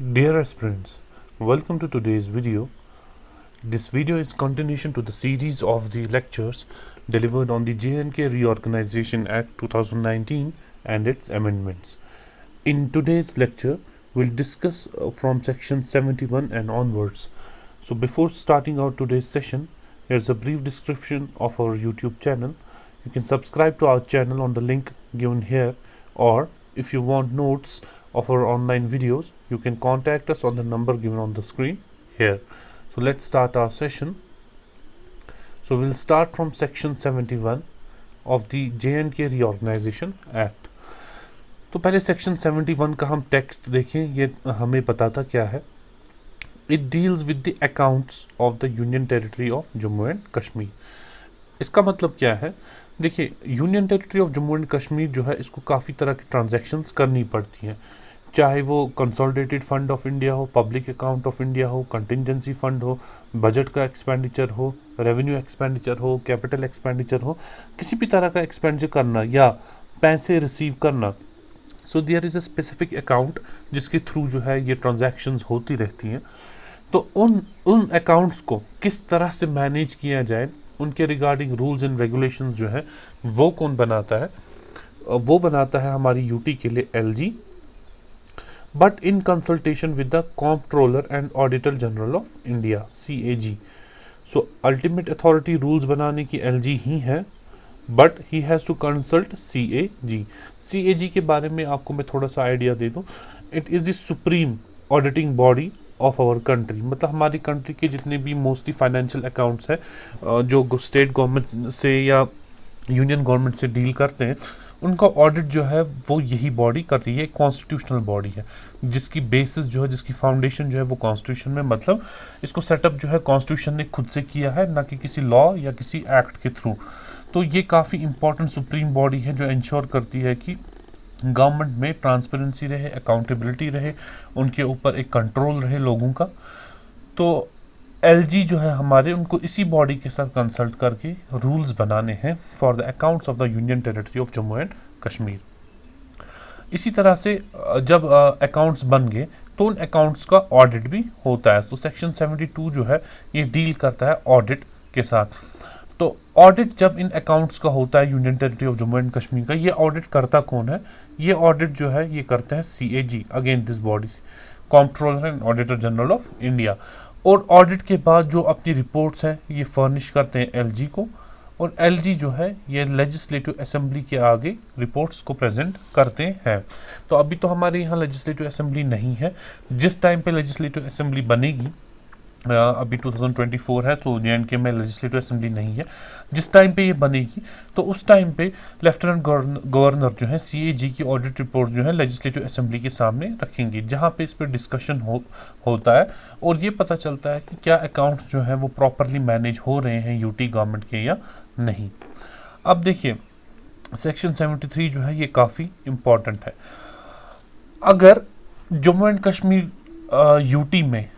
Dear aspirants, welcome to today's video. This video is continuation to the series of the lectures delivered on the J&K Reorganization Act 2019 and its amendments. In today's lecture, we'll discuss from section 71 and onwards. So before starting out today's session, here's a brief description of our YouTube channel. You can subscribe to our channel on the link given here, or if you want notes of our online videos, you can contact us on the number given on the screen here. So let's start our session. So we'll start from section 71 of the J&K Reorganization Act. तो पहले section 71 का हम text देखें, ये हमें बताता क्या है. It deals with the accounts of the union territory of Jammu and Kashmir. इसका मतलब क्या है? देखिए, union territory of Jammu and Kashmir जो है, इसको काफ़ी तरह की ट्रांजैक्शंस करनी पड़ती हैं, चाहे वो कंसोलिडेटेड फंड ऑफ इंडिया हो, पब्लिक अकाउंट ऑफ इंडिया हो, कंटिजेंसी फंड हो, बजट का एक्सपेंडिचर हो, रेवेन्यू एक्सपेंडिचर हो, कैपिटल एक्सपेंडिचर हो, किसी भी तरह का एक्सपेंडिचर करना या पैसे रिसीव करना. So there is a specific account जिसके थ्रू जो है ये ट्रांजैक्शंस होती रहती हैं. तो उन अकाउंट्स को किस तरह से मैनेज किया जाए, उनके रिगार्डिंग रूल्स एंड रेगुलेशंस जो है वो कौन बनाता है? वो बनाता है हमारी यूटी के लिए LG, but in consultation with the comptroller and auditor general of India CAG. So ultimate authority rules बनाने की एलजी ही है, but he has to consult CAG. CAG के बारे में आपको मैं थोड़ा सा आइडिया दे दूँ. It is the supreme auditing body of our country. मतलब हमारी कंट्री के जितने भी मोस्टली फाइनेंशियल अकाउंट्स हैं जो स्टेट गवर्नमेंट से या यूनियन गवर्नमेंट से डील करते हैं, उनका ऑडिट जो है वो यही बॉडी करती है. एक कॉन्स्टिट्यूशनल बॉडी है जिसकी बेसिस जो है, जिसकी फाउंडेशन जो है वो कॉन्स्टिट्यूशन में, मतलब इसको सेटअप जो है कॉन्स्टिट्यूशन ने खुद से किया है, ना कि किसी लॉ या किसी एक्ट के थ्रू. तो ये काफ़ी इंपॉर्टेंट सुप्रीम बॉडी है जो इंश्योर करती है कि गवर्नमेंट में ट्रांसपेरेंसी रहे, अकाउंटेबिलिटी रहे, उनके ऊपर एक कंट्रोल रहे लोगों का. तो एलजी जो है हमारे, उनको इसी बॉडी के साथ कंसल्ट करके रूल्स बनाने हैं for the accounts of the union territory of Jammu and Kashmir. इसी तरह से जब अकाउंट्स बन गए तो उन अकाउंट्स का ऑडिट भी होता है. तो सेक्शन 72 जो है ये डील करता है ऑडिट के साथ. तो ऑडिट जब इन अकाउंट्स का होता है union territory of Jammu and Kashmir का, ये ऑडिट करता कौन है? ये ऑडिट जो है ये करते हैं CAG, again this body, comptroller and auditor general of India. और ऑडिट के बाद जो अपनी रिपोर्ट्स हैं ये फर्निश करते हैं एलजी को, और एलजी जो है ये लेजिस्लेटिव असेंबली के आगे रिपोर्ट्स को प्रेजेंट करते हैं. तो अभी तो हमारे यहाँ लेजिस्लेटिव असेंबली नहीं है. जिस टाइम पे लेजिस्लेटिव असेंबली बनेगी, अभी 2024 है तो JNK में लेजिस्लेटिव असेंबली नहीं है, जिस टाइम पे ये बनेगी तो उस टाइम पे लेफ्टिनेंट गवर्नर जो है CAG की ऑडिट रिपोर्ट जो है लेजिस्लेटिव असेंबली के सामने रखेंगे, जहाँ पे इस पर डिस्कशन होता है और ये पता चलता है कि क्या अकाउंट्स जो है वो प्रॉपरली मैनेज हो रहे हैं यूटी गवर्नमेंट के या नहीं. अब देखिए, सेक्शन 73 जो है ये काफ़ी इम्पॉर्टेंट है. अगर जम्मू एंड कश्मीर यूटी में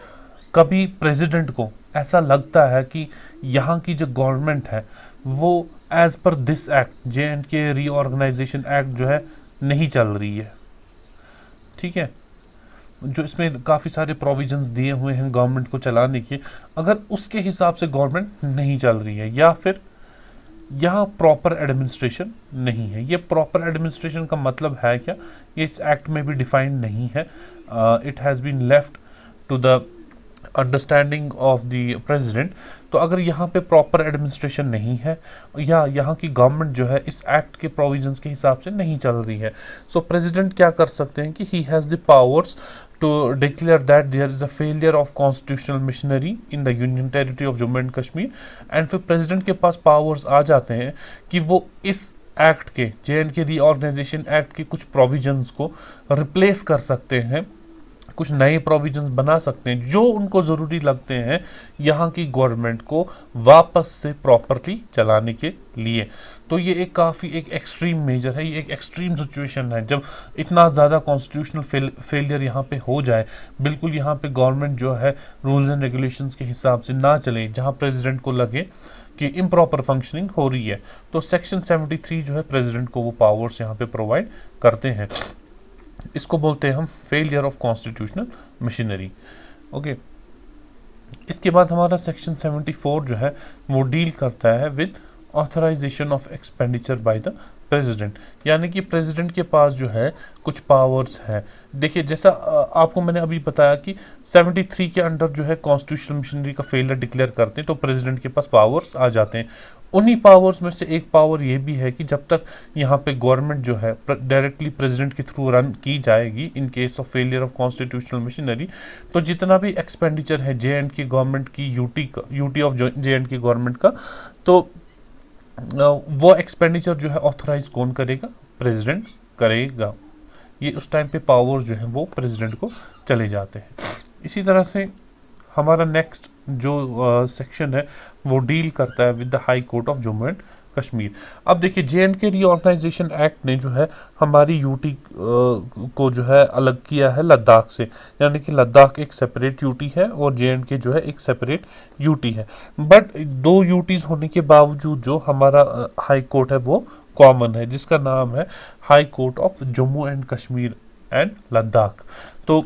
कभी प्रेसिडेंट को ऐसा लगता है कि यहाँ की जो गवर्नमेंट है वो एज पर this act, JNK reorganisation act जो है नहीं चल रही है, ठीक है, जो इसमें काफ़ी सारे प्रोविजंस दिए हुए हैं गवर्नमेंट को चलाने के, अगर उसके हिसाब से गवर्नमेंट नहीं चल रही है या फिर यहाँ प्रॉपर एडमिनिस्ट्रेशन नहीं है. ये प्रॉपर एडमिनिस्ट्रेशन का मतलब है क्या, ये इस एक्ट में भी डिफाइंड नहीं है. It has been left to the understanding of the president. तो अगर यहाँ पे प्रॉपर एडमिनिस्ट्रेशन नहीं है या यहाँ की गवर्नमेंट जो है इस एक्ट के प्रोविजंस के हिसाब से नहीं चल रही है, सो प्रेसिडेंट क्या कर सकते हैं कि he has the powers to declare that there is a failure of constitutional machinery in the union territory of Jammu and Kashmir. And फिर प्रेसिडेंट के पास पावर्स आ जाते हैं कि वो इस एक्ट के, JNK रीऑर्गेनाइजेशन एक्ट के कुछ प्रोविजंस को रिप्लेस कर सकते हैं, कुछ नए प्रोविजंस बना सकते हैं जो उनको ज़रूरी लगते हैं यहाँ की गवर्नमेंट को वापस से प्रॉपरली चलाने के लिए. तो ये एक काफ़ी एक एक्सट्रीम मेजर है, ये एक एक्सट्रीम सिचुएशन है जब इतना ज़्यादा कॉन्स्टिट्यूशनल फेलियर यहाँ पे हो जाए, बिल्कुल यहाँ पे गवर्नमेंट जो है रूल्स एंड रेगुलेशंस के हिसाब से ना चले, जहाँ प्रेसिडेंट को लगे कि इम्प्रॉपर फंक्शनिंग हो रही है. तो सेक्शन 73 जो है प्रेसिडेंट को वो पावर्स यहाँ पे प्रोवाइड करते हैं. इसको बोलते हैं हम failure of constitutional machinery. Okay, इसके बाद हमारा सेक्शन 74 जो है वो डील करता है with authorisation of expenditure by the president, यानी कि प्रेसिडेंट के पास जो है कुछ पावर्स है। देखिए, जैसा आपको मैंने अभी बताया कि 73 के अंडर जो है कॉन्स्टिट्यूशनल मशीनरी का फेलियर डिक्लेयर करते हैं तो प्रेसिडेंट के पास पावर्स आ जाते हैं। उन्हीं पावर्स में से एक पावर ये भी है कि जब तक यहाँ पे गवर्नमेंट जो है डायरेक्टली प्रेसिडेंट के थ्रू रन की जाएगी in case of failure of constitutional machinery, तो जितना भी एक्सपेंडिचर है JNK गवर्नमेंट की यूटी ऑफ JNK गवर्नमेंट का, तो वो एक्सपेंडिचर जो है ऑथराइज कौन करेगा? प्रेसिडेंट करेगा। ये उस टाइम पे पावर्स जो है वो प्रेसिडेंट को चले जाते हैं। इसी तरह से हमारा नेक्स्ट जो सेक्शन है वो डील करता है with the high court of Jammu and Kashmir. अब देखिए, JNK रीऑर्गेनाइजेशन एक्ट ने जो है हमारी यूटी को जो है अलग किया है लद्दाख से, यानी कि लद्दाख एक सेपरेट यूटी है और JNK जो है एक सेपरेट यूटी है। बट दो यूटीज होने के बावजूद जो हमारा हाई कोर्ट है वो कॉमन है, जिसका नाम है high court of Jammu and Kashmir and Ladakh. तो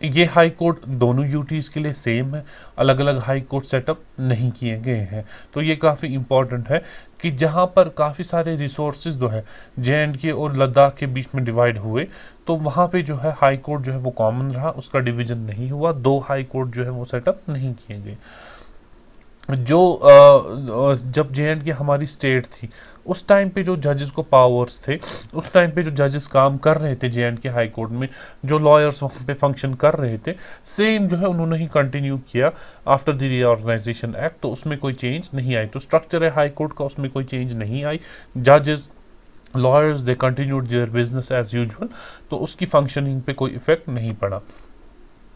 ये हाई कोर्ट दोनों यूटीज़ के लिए सेम है, अलग अलग हाई कोर्ट सेटअप नहीं किए गए हैं। तो ये काफ़ी इम्पॉर्टेंट है कि जहाँ पर काफ़ी सारे रिसोर्सेज जो है JNK और लद्दाख के बीच में डिवाइड हुए, तो वहाँ पे जो है हाई कोर्ट जो है वो कॉमन रहा, उसका डिवीज़न नहीं हुआ, दो हाई कोर्ट जो है वो सेटअप नहीं किए गए। जो जब JNK हमारी स्टेट थी उस टाइम पे जो जजेस को पावर्स थे, उस टाइम पे जो जजेस काम कर रहे थे JNK हाई कोर्ट में, जो लॉयर्स वहाँ पे फंक्शन कर रहे थे, सेम जो है उन्होंने ही कंटिन्यू किया आफ्टर द रीऑर्गेनाइजेशन एक्ट। तो उसमें कोई चेंज नहीं आई। तो स्ट्रक्चर है हाई कोर्ट का, उसमें कोई चेंज नहीं आई। जजेस, lawyers, they continued their business as usual, तो उसकी फंक्शनिंग पे कोई इफेक्ट नहीं पड़ा।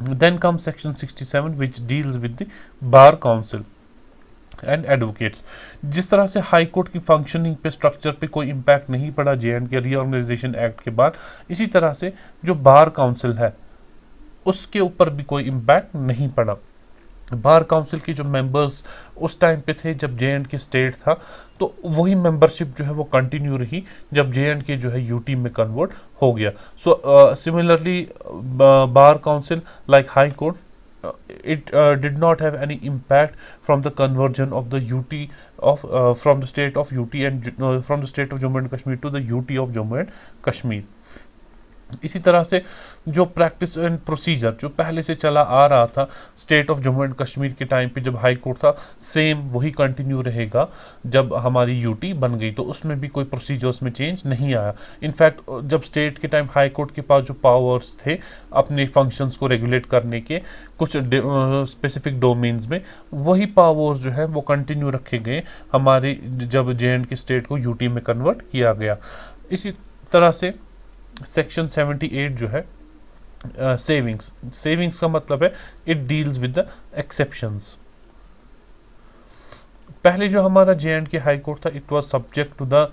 Then come section 67 which deals with the bar council and advocates. जिस तरह से हाई कोर्ट की फंक्शनिंग पे, स्ट्रक्चर पे कोई इम्पैक्ट नहीं पड़ा JNK रीऑर्गेनाइजेशन एक्ट के बाद, इसी तरह से जो बार काउंसिल है उसके ऊपर भी कोई इम्पैक्ट नहीं पड़ा। बार काउंसिल के जो मेंबर्स उस टाइम पे थे जब JNK स्टेट था, तो वही मेंबरशिप जो है वो कंटिन्यू रही जब JNK जो है यूटी में कन्वर्ट हो गया। So similarly bar council like high court, it did not have any impact from the conversion of the UT of from the state of UT and from the state of Jammu and Kashmir to the UT of Jammu and Kashmir। इसी तरह से जो practice and procedure जो पहले से चला आ रहा था state of Jammu and Kashmir के टाइम पे जब हाई कोर्ट था, सेम वही कंटिन्यू रहेगा जब हमारी यूटी बन गई। तो उसमें भी कोई प्रोसीजर्स में चेंज नहीं आया। इनफैक्ट जब स्टेट के टाइम हाई कोर्ट के पास जो पावर्स थे अपने फंक्शंस को रेगुलेट करने के कुछ स्पेसिफिक डोमेन्स में, वही पावर्स जो है वो कंटिन्यू रखे गए हमारे जब JNK स्टेट को यूटी में कन्वर्ट किया गया। इसी तरह से सेक्शन 78 जो है सेविंग्स का मतलब है it deals with the exceptions. पहले जो हमारा JNK हाई कोर्ट था, it was subject to the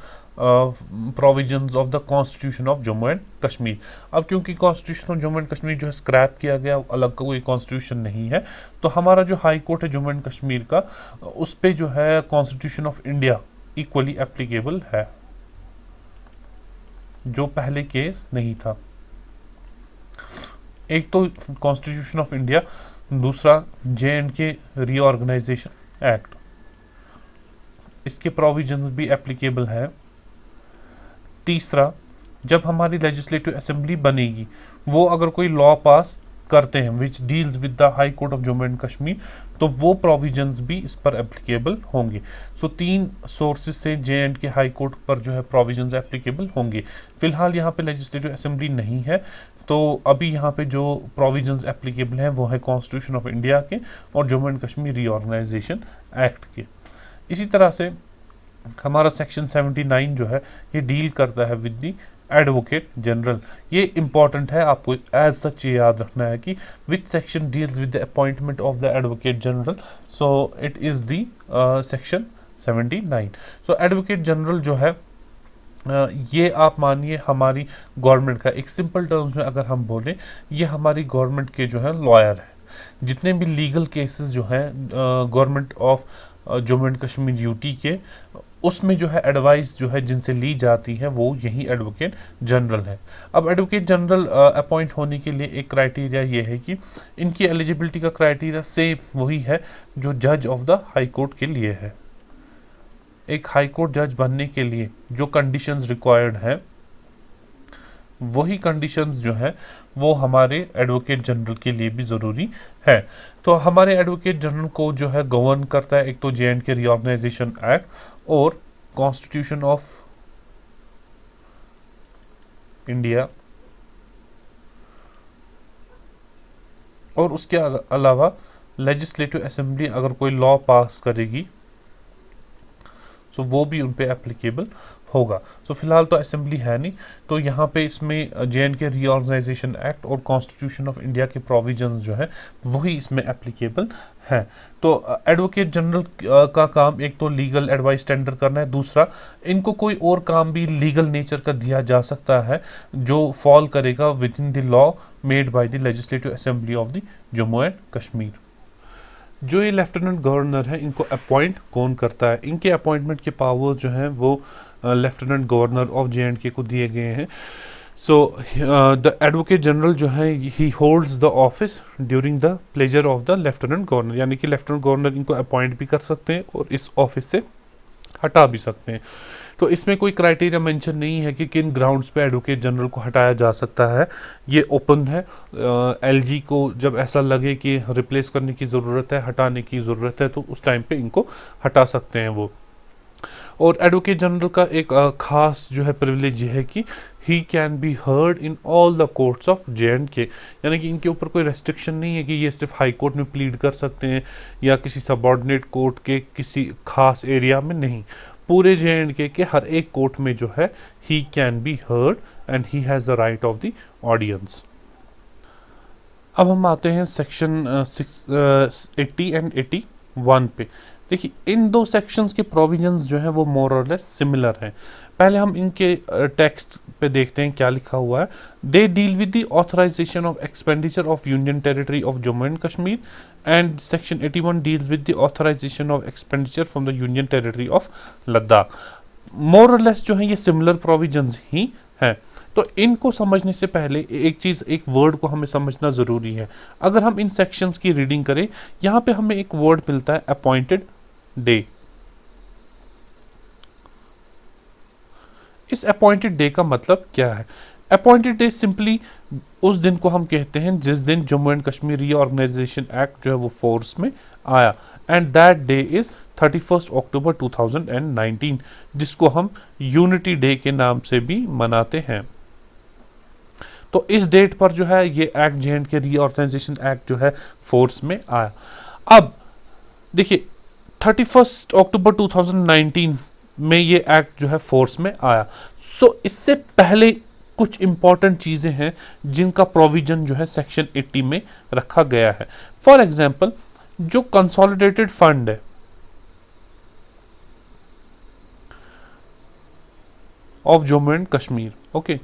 provisions of the constitution of Jammu and Kashmir. अब क्योंकि constitution of Jammu and Kashmir जो है स्क्रैप किया गया, अलग का कोई कॉन्स्टिट्यूशन नहीं है, तो हमारा जो हाई कोर्ट है जम्मू एंड कश्मीर का, उस पर जो है constitution of India equally applicable है, जो पहले केस नहीं था। एक तो कॉन्स्टिट्यूशन ऑफ इंडिया, दूसरा JNK रीऑर्गेनाइजेशन एक्ट, इसके प्रोविजंस भी एप्लीकेबल है। तीसरा, जब हमारी लेजिस्लेटिव असेंबली बनेगी वो अगर कोई लॉ पास करते हैं विच deals with the high court of Jammu and Kashmir, तो वो प्रोविजंस भी इस पर एप्लीकेबल होंगे। सो 3 सोर्सेज से JNK हाई कोर्ट पर जो है प्रोविजंस एप्लीकेबल होंगे। फिलहाल यहाँ पे लेजिस्लेटिव असेंबली नहीं है, तो अभी यहाँ पे जो प्रोविजंस एप्लीकेबल हैं वो है कॉन्स्टिट्यूशन ऑफ इंडिया के और Jammu and Kashmir reorganisation act के। इसी तरह से हमारा सेक्शन 79 जो है ये डील करता है विद दी एडवोकेट जनरल। ये इंपॉर्टेंट है, आपको एज सच ये याद रखना है कि which section deals with the appointment of the advocate general. So it is the section 79। So advocate general जो है ये आप मानिए हमारी गवर्नमेंट का, एक सिंपल टर्म्स में अगर हम बोलें, ये हमारी गवर्नमेंट के जो है लॉयर है। जितने भी लीगल केसेस जो हैं government of Jammu and Kashmir UT के, उसमें जो है एडवाइस जो है जिनसे ली जाती है वो यही एडवोकेट जनरल है। अब एडवोकेट जनरल अपॉइंट होने के लिए एक क्राइटेरिया ये है कि इनकी एलिजिबिलिटी का क्राइटेरिया सेम वही है जो जज ऑफ द हाई कोर्ट के लिए है। एक हाई कोर्ट जज बनने के लिए जो कंडीशंस रिक्वायर्ड है वही कंडीशंस जो है वो हमारे एडवोकेट जनरल के लिए भी ज़रूरी है। तो हमारे एडवोकेट जनरल को जो है गवर्न करता है एक तो जे.एंड.के रीऑर्गेनाइजेशन एक्ट और कॉन्स्टिट्यूशन ऑफ इंडिया, और उसके अलावा लेजिस्लेटिव असेंबली अगर कोई लॉ पास करेगी तो वो भी उन पे एप्लीकेबल होगा। तो फिलहाल तो असेंबली है नहीं, तो यहाँ पे इसमें जे.एंड.के रीऑर्गेनाइजेशन एक्ट और कॉन्स्टिट्यूशन ऑफ इंडिया के प्रोविजंस जो है वही इसमें एप्लीकेबल है। तो एडवोकेट जनरल का काम एक तो लीगल एडवाइस टेंडर करना है, दूसरा इनको कोई और काम भी लीगल नेचर का दिया जा सकता है जो फॉल करेगा with in the law made by the legislative assembly of the Jammu and Kashmir. जो ये लेफ्टिनेंट गवर्नर है इनको अपॉइंट कौन करता है, इनके अपॉइंटमेंट के पावर जो हैं वो लेफ्टिनेंट गवर्नर ऑफ जे.एंड.के को दिए गए हैं। सो द एडवोकेट जनरल जो है ही holds the office during the pleasure of the lieutenant governor, यानी कि लेफ्टिनेंट गवर्नर इनको अपॉइंट भी कर सकते हैं और इस ऑफिस से हटा भी सकते हैं। तो इसमें कोई क्राइटेरिया मेंशन नहीं है कि किन ग्राउंड्स पे एडवोकेट जनरल को हटाया जा सकता है, ये ओपन है। एलजी को जब ऐसा लगे कि रिप्लेस करने की ज़रूरत है, हटाने की ज़रूरत है, तो उस टाइम पे इनको हटा सकते हैं वो। और एडवोकेट जनरल का एक खास जो है प्रिविलेज है कि he can be heard in all the courts of J&K, यानी कि इनके ऊपर कोई रेस्ट्रिक्शन नहीं है कि ये सिर्फ हाई कोर्ट में प्लीड कर सकते हैं या किसी सबऑर्डिनेट कोर्ट के किसी खास एरिया में, नहीं, पूरे जे.एंड.के के हर एक कोर्ट में जो है he can be heard and he has the right of the audience. अब हम आते हैं सेक्शन 80 एंड 81 पे। देखिए इन दो सेक्शंस के प्रोविजंस जो हैं वो मोर और लेस सिमिलर हैं। पहले हम इनके टेक्स्ट पे देखते हैं क्या लिखा हुआ है। They deal with the authorisation of expenditure of union territory of Jammu and Kashmir and section 81 deals with the authorisation of expenditure from the union territory of Ladakh. More or less जो है ये सिमिलर प्रोविजंस ही हैं। तो इनको समझने से पहले एक वर्ड को हमें समझना ज़रूरी है। अगर हम इन सेक्शंस की रीडिंग करें, यहाँ पे हमें एक वर्ड मिलता है अपॉइंटेड डे। इस अपॉइंटेड डे का मतलब क्या है? अपॉइंटेड डे सिंपली उस दिन को हम कहते हैं जिस दिन Jammu and Kashmir reorganisation act जो है वो फोर्स में आया, and that day is 31 October 2019, जिसको हम यूनिटी डे के नाम से भी मनाते हैं। तो इस डेट पर जो है ये एक्ट जे.एंड.के रीऑर्गेनाइजेशन एक्ट जो है फोर्स में आया। अब देखिए 31 अक्टूबर 2019 में ये एक्ट जो है फोर्स में आया। सो इससे पहले कुछ इंपॉर्टेंट चीज़ें हैं जिनका प्रोविजन जो है सेक्शन 80 में रखा गया है। फॉर एग्जांपल जो कंसोलिडेटेड फंड है of Jammu and Kashmir, okay,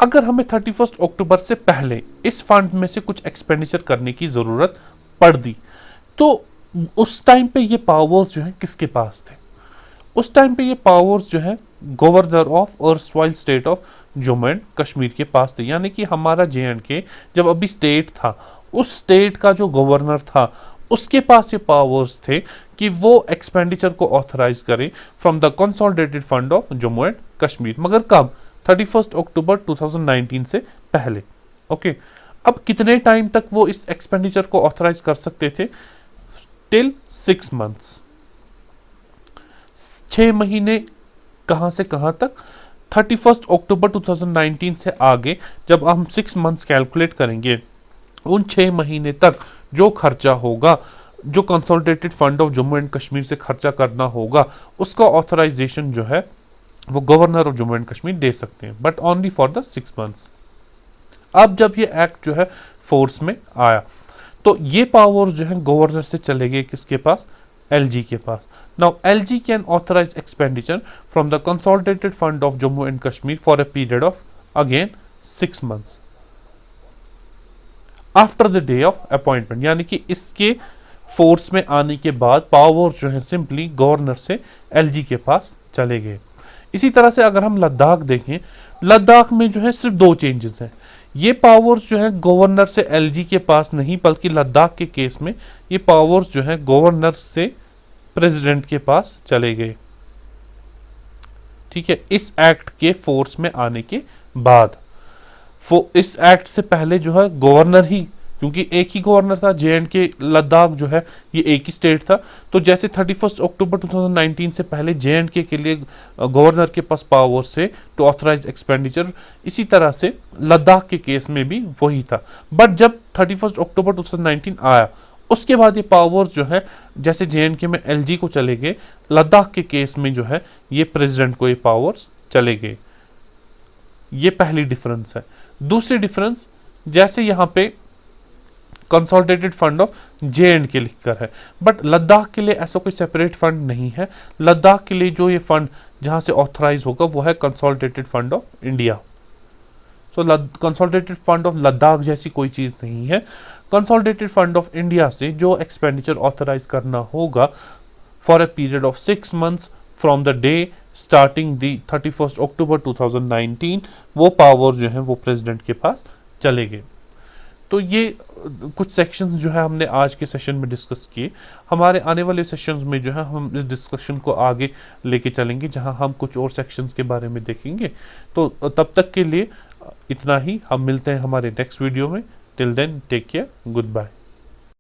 अगर हमें 31 अक्टूबर से पहले इस फंड में से कुछ एक्सपेंडिचर करने की ज़रूरत पड़ दी, तो उस टाइम पे ये पावर्स जो है किसके पास थे? उस टाइम पे ये पावर्स जो है governor of erstwhile state of Jammu and Kashmir के पास थे। यानी कि हमारा जे.एंड.के जब अभी स्टेट था, उस स्टेट का जो गवर्नर था उसके पास ये पावर्स थे कि वो एक्सपेंडिचर को ऑथराइज करे from the consolidated fund of Jammu and Kashmir. मगर कब? 31 अक्टूबर 2019 से पहले, ओके। अब कितने टाइम तक वो इस एक्सपेंडिचर को ऑथराइज कर सकते थे? टिल 6 मंथ्स, 6 महीने। कहां से कहां तक? 31 अक्टूबर 2019 से आगे जब हम 6 मंथ्स कैलकुलेट करेंगे, उन 6 महीने तक जो खर्चा होगा, जो consolidated fund of Jammu and Kashmir से खर्चा करना होगा, उसका ऑथराइजेशन जो है वो governor of Jammu and Kashmir दे सकते हैं, but only for the 6 months. अब जब ये एक्ट जो है फोर्स में आया, तो ये पावर्स जो है गवर्नर से चले गए किसके पास? एलजी के पास। Now LG can authorise expenditure from the consolidated fund of Jammu and Kashmir for a period of again 6 months after the day of appointment, यानी कि इसके फोर्स में आने के बाद पावर जो है सिंपली गवर्नर से एलजी के पास चले गए। इसी तरह से अगर हम लद्दाख देखें, लद्दाख में जो है सिर्फ दो चेंजेस हैं। ये पावर्स जो है गवर्नर से एलजी के पास नहीं, बल्कि लद्दाख के केस में ये पावर्स जो है गवर्नर से प्रेसिडेंट के पास चले गए। ठीक है, इस एक्ट के फोर्स में आने के बाद। इस एक्ट से पहले जो है गवर्नर ही, क्योंकि एक ही गवर्नर था, जे.एंड.के लद्दाख जो है ये एक ही स्टेट था, तो जैसे 31 अक्टूबर 2019 से पहले जे.एंड.के के लिए गवर्नर के पास पावर से टू ऑथराइज एक्सपेंडिचर, इसी तरह से लद्दाख के केस में भी वही था। बट जब 31 अक्टूबर 2019 आया, उसके बाद ये पावर्स जो है जैसे जे.एंड.के में एलजी को चले गए, लद्दाख के केस में जो है ये प्रेसिडेंट को ये पावर्स चले गए। ये पहली डिफरेंस है। दूसरी डिफरेंस, जैसे यहाँ पे कंसोलिडेटेड फंड ऑफ जे.एंड.के लिखकर है, बट लद्दाख के लिए ऐसा कोई सेपरेट फंड नहीं है। लद्दाख के लिए जो ये फंड जहाँ से ऑथराइज होगा वो है consolidated fund of India. So consolidated fund of Ladakh जैसी कोई चीज़ नहीं है। कंसोलिडेटेड फंड ऑफ इंडिया से जो एक्सपेंडिचर ऑथराइज करना होगा for a period of 6 months from the day starting the 31 October 2019, वो पावर जो है वो प्रेसिडेंट के पास चले गए। तो ये कुछ सेक्शंस जो है हमने आज के सेशन में डिस्कस किए। हमारे आने वाले सेशंस में जो है हम इस डिस्कशन को आगे लेके चलेंगे, जहां हम कुछ और सेक्शंस के बारे में देखेंगे। तो तब तक के लिए इतना ही, हम मिलते हैं हमारे नेक्स्ट वीडियो में। Till then take care, good bye.